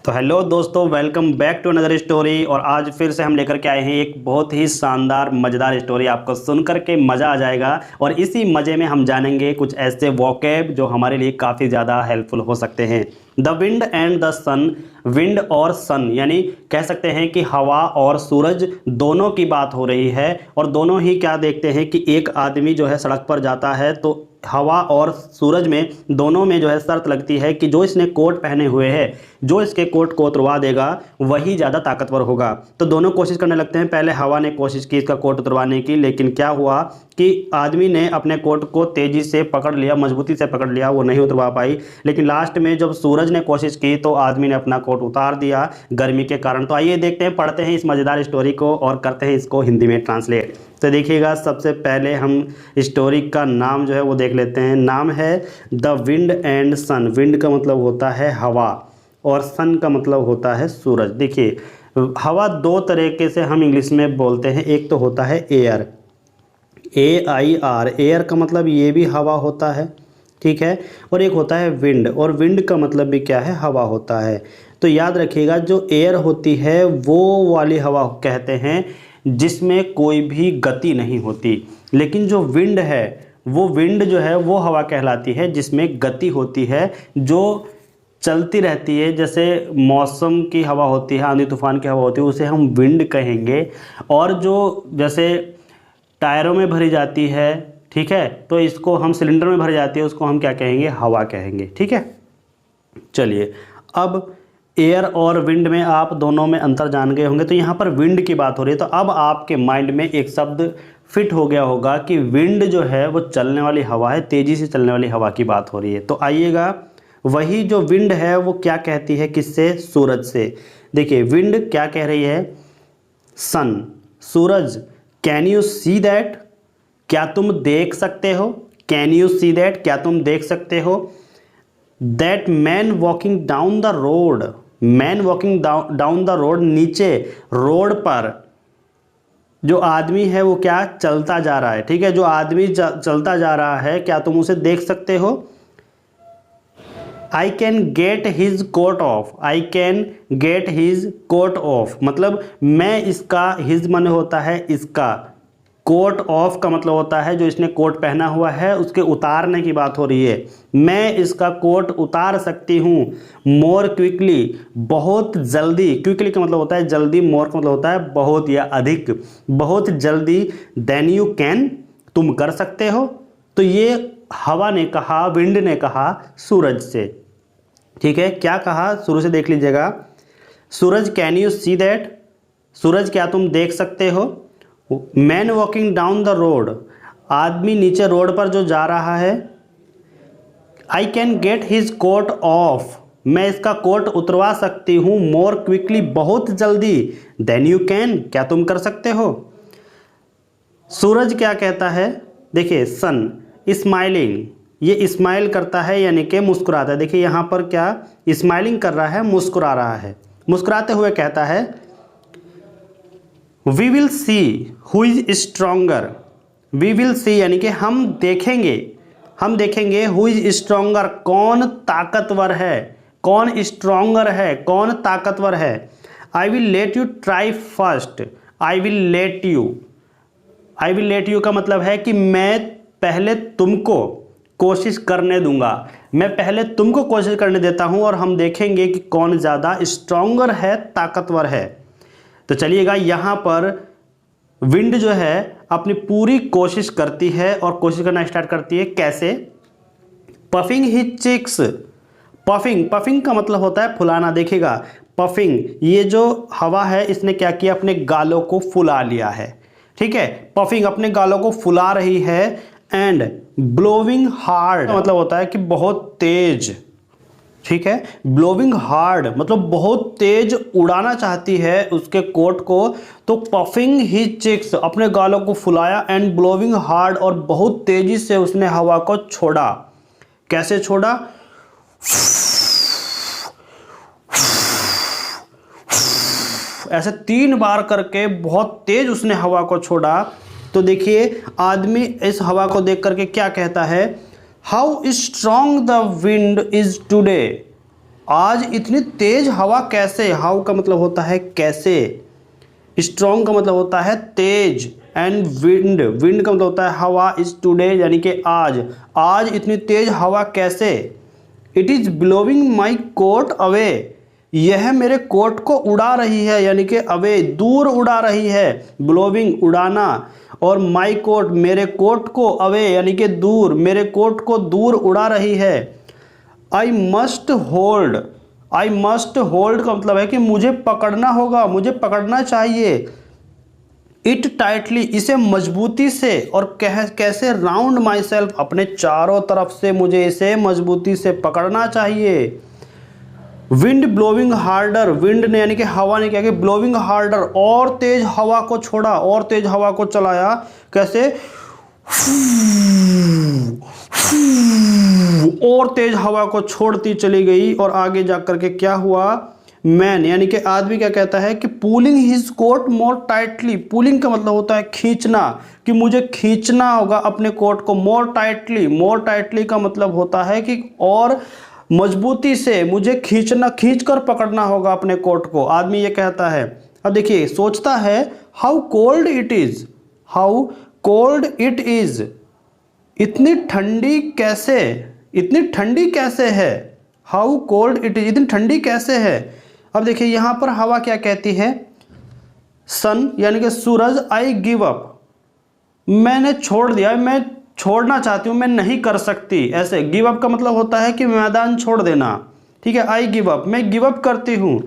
तो हेलो दोस्तों, welcome back to another story. और आज फिर से हम लेकर के आए हैं एक बहुत ही शानदार मज़ेदार स्टोरी। आपको सुन करके मज़ा आ जाएगा और इसी मज़े में हम जानेंगे कुछ ऐसे वोकैब जो हमारे लिए काफ़ी ज़्यादा हेल्पफुल हो सकते हैं। The wind and the sun, wind और सन यानी कह सकते हैं कि हवा और सूरज दोनों की बात हो रही है। और दोनों ही क्या देखते हैं कि एक आदमी जो है सड़क पर जाता है तो हवा और सूरज में दोनों में जो है शर्त लगती है कि जो इसने कोट पहने हुए है, जो इसके कोट को उतरवा देगा वही ज़्यादा ताकतवर होगा। तो दोनों कोशिश करने लगते हैं। पहले हवा ने कोशिश की इसका कोट उतरवाने की, लेकिन क्या हुआ कि आदमी ने अपने कोट को तेज़ी से पकड़ लिया, मजबूती से पकड़ लिया, वो नहीं उतरवा पाई। लेकिन लास्ट में जब सूरज ने कोशिश की तो आदमी ने अपना कोट उतार दिया गर्मी के कारण। तो आइए देखते हैं, पढ़ते हैं इस मज़ेदार स्टोरी को और करते हैं इसको हिंदी में ट्रांसलेट। तो देखिएगा, सबसे पहले हम स्टोरी का नाम जो है वो देख लेते हैं। नाम है the wind and sun. Wind का मतलब होता है हवा और सन का मतलब होता है सूरज। देखिए, हवा दो तरीके से हम इंग्लिश में बोलते हैं। एक तो होता है एयर, AIR। एयर का मतलब ये भी हवा होता है, ठीक है। और एक होता है विंड, और विंड का मतलब भी क्या है, हवा होता है। तो याद रखिएगा, जो एयर होती है वो वाली हवा कहते हैं जिसमें कोई भी गति नहीं होती। लेकिन जो विंड है, वो विंड जो है वो हवा कहलाती है जिसमें गति होती है, जो चलती रहती है। जैसे मौसम की हवा होती है, आंधी तूफान की हवा होती है, उसे हम विंड कहेंगे। और जो जैसे टायरों में भरी जाती है, ठीक है, तो इसको हम सिलेंडर में भरी जाती है, उसको हम क्या कहेंगे, हवा कहेंगे, ठीक है। चलिए, अब एयर और विंड में आप दोनों में अंतर जान गए होंगे। तो यहाँ पर विंड की बात हो रही है, तो अब आपके माइंड में एक शब्द फिट हो गया होगा कि विंड जो है वो चलने वाली हवा है, तेज़ी से चलने वाली हवा की बात हो रही है। तो आइएगा, वही जो विंड है वो क्या कहती है, किससे, सूरज से। देखिए, विंड क्या कह रही है, सन, सूरज, कैन यू सी दैट, क्या तुम देख सकते हो, कैन यू सी दैट, क्या तुम देख सकते हो। That man walking down the road, man walking down the road, नीचे रोड पर जो आदमी है वो क्या चलता जा रहा है, ठीक है, जो आदमी चलता जा रहा है, क्या तुम उसे देख सकते हो। I can get his coat off, I can get his coat off, मतलब मैं इसका, हिज मन होता है इसका, कोट ऑफ का मतलब होता है जो इसने कोट पहना हुआ है उसके उतारने की बात हो रही है। मैं इसका कोट उतार सकती हूँ। मोर क्विकली, बहुत जल्दी, क्विकली का मतलब होता है जल्दी, मोर का मतलब होता है बहुत या अधिक, बहुत जल्दी। देन यू कैन, तुम कर सकते हो। तो ये हवा ने कहा, विंड ने कहा सूरज से, ठीक है। क्या कहा, शुरू से देख लीजिएगा। सूरज, कैन यू सी दैट, सूरज क्या तुम देख सकते हो। Man walking down the road, आदमी नीचे रोड पर जो जा रहा है। I can get his coat off, मैं इसका कोट उतरवा सकती हूँ। मोर क्विकली, बहुत जल्दी। देन यू कैन, क्या तुम कर सकते हो। सूरज क्या कहता है, देखिए, सन स्माइलिंग, ये स्माइल करता है यानी कि मुस्कुराता है। देखिए यहाँ पर क्या स्माइलिंग कर रहा है, मुस्कुरा रहा है। मुस्कुराते हुए कहता है we will see who is stronger, we will see यानी कि हम देखेंगे, हम देखेंगे हु इज स्ट्रोंगर, कौन ताकतवर है, कौन स्ट्रोंगर है, कौन ताकतवर है। I will let you try first, I will let you, I will let you का मतलब है कि मैं पहले तुमको कोशिश करने दूंगा, मैं पहले तुमको कोशिश करने देता हूं और हम देखेंगे कि कौन ज़्यादा स्ट्रोंगर है, ताकतवर है। तो चलिएगा, यहाँ पर विंड जो है अपनी पूरी कोशिश करती है और कोशिश करना स्टार्ट करती है। कैसे, puffing his cheeks, puffing, puffing का मतलब होता है फुलाना। देखिएगा, पफिंग, ये जो हवा है इसने क्या किया, अपने गालों को फुला लिया है, ठीक है। पफिंग, अपने गालों को फुला रही है। एंड ब्लोविंग हार्ड मतलब होता है कि बहुत तेज, ठीक है। ब्लोविंग हार्ड मतलब बहुत तेज उड़ाना चाहती है उसके कोट को। तो पफिंग हिज चिक्स, अपने गालों को फुलाया, एंड ब्लोविंग हार्ड, और बहुत तेजी से उसने हवा को छोड़ा। कैसे छोड़ा, ऐसे 3 बार करके बहुत तेज उसने हवा को छोड़ा। तो देखिए, आदमी इस हवा को देख करके क्या कहता है, how strong the wind is today, आज इतनी तेज हवा कैसे, हाउ का मतलब होता है कैसे, स्ट्रॉन्ग का मतलब होता है तेज, एंड विंड, विंड का मतलब होता है हवा, इज टुडे यानी कि आज, आज इतनी तेज हवा कैसे। It is blowing my coat away, यह मेरे कोट को उड़ा रही है, यानी कि अवे दूर उड़ा रही है, ब्लोइंग उड़ाना, और माई कोट मेरे कोट को, अवे यानी कि दूर, मेरे कोट को दूर उड़ा रही है। I must hold, I must hold का मतलब है कि मुझे पकड़ना होगा, मुझे पकड़ना चाहिए। इट टाइटली, इसे मजबूती से, और कैसे, राउंड माई सेल्फ, अपने चारों तरफ से मुझे इसे मजबूती से पकड़ना चाहिए। विंड ब्लोइंग हार्डर, विंड ने यानी कि हवा ने क्या किया, ब्लोइंग हार्डर, और तेज हवा को छोड़ा, और तेज हवा को चलाया, कैसे, और तेज हवा को छोड़ती चली गई, और आगे जाकर के क्या हुआ, मैन यानी कि आदमी क्या कहता है कि पुलिंग हिज कोट मोर टाइटली, पुलिंग का मतलब होता है खींचना, कि मुझे खींचना होगा अपने कोट को, मोर टाइटली, मोर टाइटली का मतलब होता है कि और मजबूती से, मुझे खींचना, खींच कर पकड़ना होगा अपने कोट को, आदमी ये कहता है। अब देखिए सोचता है, how cold it is, how cold it is, इतनी ठंडी कैसे, इतनी ठंडी कैसे है, हाउ कोल्ड इट इज, इतनी ठंडी कैसे है। अब देखिए यहां पर हवा क्या कहती है, सन यानी कि सूरज, आई गिव अप, मैंने छोड़ दिया, मैं छोड़ना चाहती हूँ, मैं नहीं कर सकती, ऐसे गिव अप का मतलब होता है कि मैदान छोड़ देना, ठीक है, आई गिव अप, मैं गिव अप करती हूँ।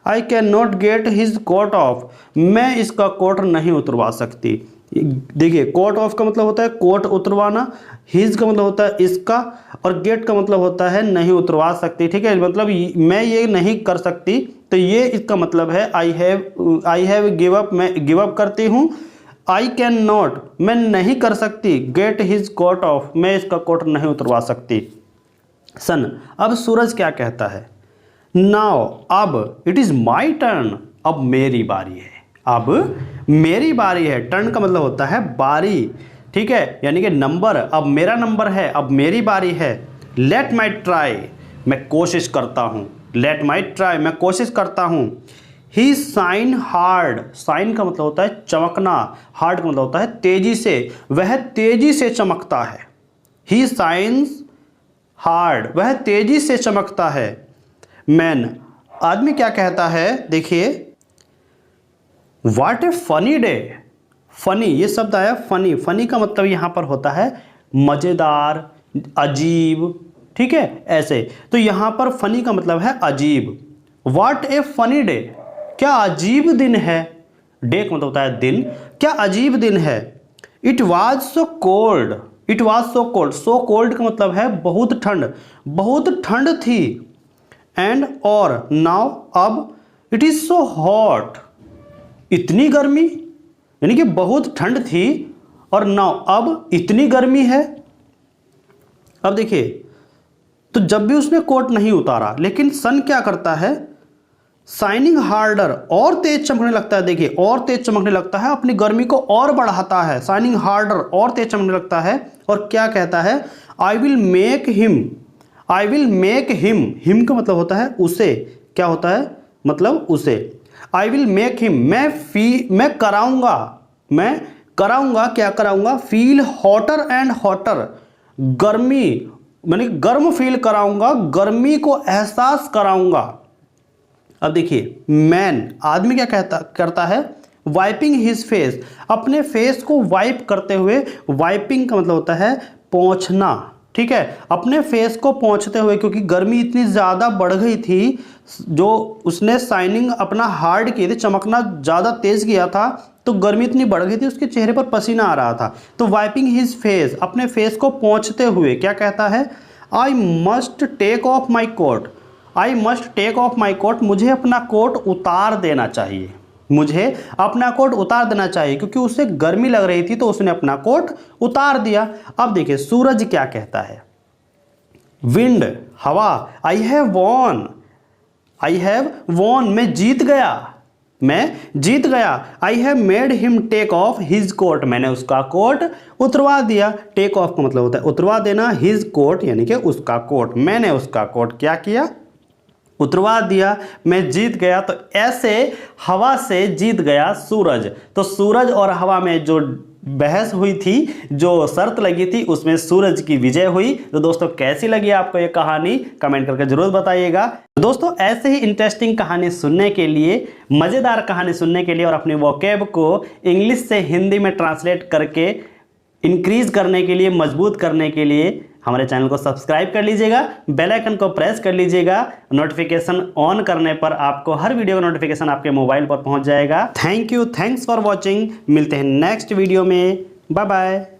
I cannot get his coat off, मैं इसका कोट नहीं उतरवा सकती। देखिए कोट ऑफ का मतलब होता है कोट उतरवाना, हिज का मतलब होता है इसका, और गेट का मतलब होता है नहीं उतरवा सकती, ठीक है, मतलब मैं ये नहीं कर सकती, तो ये इसका मतलब है आई हैव गिव अप, मैं गिव अप करती हूँ। आई कैन नॉट, मैं नहीं कर सकती, गेट हिज कोट ऑफ, मैं इसका कोट नहीं उतरवा सकती। सन, अब सूरज क्या कहता है, नाउ, अब, इट इज माई टर्न, अब मेरी बारी है, अब मेरी बारी है, टर्न का मतलब होता है बारी, ठीक है, यानी कि नंबर, अब मेरा नंबर है, अब मेरी बारी है। लेट माई ट्राई, मैं कोशिश करता हूँ, लेट माई ट्राई, मैं कोशिश करता हूँ। ही साइन हार्ड, साइन का मतलब होता है चमकना, हार्ड का मतलब होता है तेजी से, वह तेजी से चमकता है। ही साइंस हार्ड, वह तेजी से चमकता है। मैन, आदमी क्या कहता है, देखिए, what A funny day, funny ये शब्द आया, फनी, फनी का मतलब यहां पर होता है मजेदार, अजीब, ठीक है, ऐसे, तो यहां पर फनी का मतलब है अजीब। व्हाट ए फनी डे, क्या अजीब दिन है, डे का मतलब होता है दिन, क्या अजीब दिन है। It was so cold, it was so cold, so cold का मतलब है बहुत ठंड, बहुत ठंड थी। एंड, और, नाउ, अब, इट इज सो हॉट, इतनी गर्मी, यानी कि बहुत ठंड थी, और नाउ, अब इतनी गर्मी है। अब देखिए, तो जब भी उसने कोट नहीं उतारा, लेकिन सन क्या करता है, शाइनिंग हार्डर, और तेज चमकने लगता है, देखिए और तेज चमकने लगता है, अपनी गर्मी को और बढ़ाता है, शाइनिंग हार्डर, और तेज चमकने लगता है, और क्या कहता है, I will make him, I will make him, him का मतलब होता है उसे, क्या होता है, मतलब उसे, आई विल मेक हिम, मैं कराऊंगा, मैं कराऊंगा, क्या कराऊंगा, फील हॉटर एंड हॉटर, गर्मी, मैंने गर्म फील कराऊंगा, गर्मी को एहसास कराऊंगा। अब देखिए, मैन, आदमी क्या करता है, वाइपिंग हिज फेस, अपने फेस को वाइप करते हुए, वाइपिंग का मतलब होता है पोंछना, ठीक है, अपने फेस को पोंछते हुए, क्योंकि गर्मी इतनी ज़्यादा बढ़ गई थी, जो उसने शाइनिंग अपना हार्ड की थी, चमकना ज़्यादा तेज़ किया था, तो गर्मी इतनी बढ़ गई थी, उसके चेहरे पर पसीना आ रहा था, तो वाइपिंग हिज फेस, अपने फेस को पोंछते हुए क्या कहता है, I must take off my coat, I must take off my coat, मुझे अपना कोट उतार देना चाहिए, मुझे अपना कोट उतार देना चाहिए, क्योंकि उसे गर्मी लग रही थी, तो उसने अपना कोट उतार दिया। अब देखिए सूरज क्या कहता है, विंड, हवा, I have won, I have won, मैं जीत गया, मैं जीत गया। I have made him take off his coat, मैंने उसका कोट उतरवा दिया, टेक ऑफ का मतलब होता है उतरवा देना, हिज कोट यानी कि उसका कोट, मैंने उसका कोट क्या किया, उतरवा दिया, मैं जीत गया। तो ऐसे हवा से जीत गया सूरज। तो सूरज और हवा में जो बहस हुई थी, जो शर्त लगी थी, उसमें सूरज की विजय हुई। तो दोस्तों कैसी लगी आपको ये कहानी, कमेंट करके जरूर बताइएगा। दोस्तों ऐसे ही इंटरेस्टिंग कहानी सुनने के लिए, मज़ेदार कहानी सुनने के लिए और अपने वोकैब को इंग्लिश से हिंदी में ट्रांसलेट करके इंक्रीज करने के लिए, मजबूत करने के लिए हमारे चैनल को सब्सक्राइब कर लीजिएगा, बेल आइकन को प्रेस कर लीजिएगा। नोटिफिकेशन ऑन करने पर आपको हर वीडियो का नोटिफिकेशन आपके मोबाइल पर पहुंच जाएगा। Thank you, thanks for watching. मिलते हैं नेक्स्ट वीडियो में। Bye bye.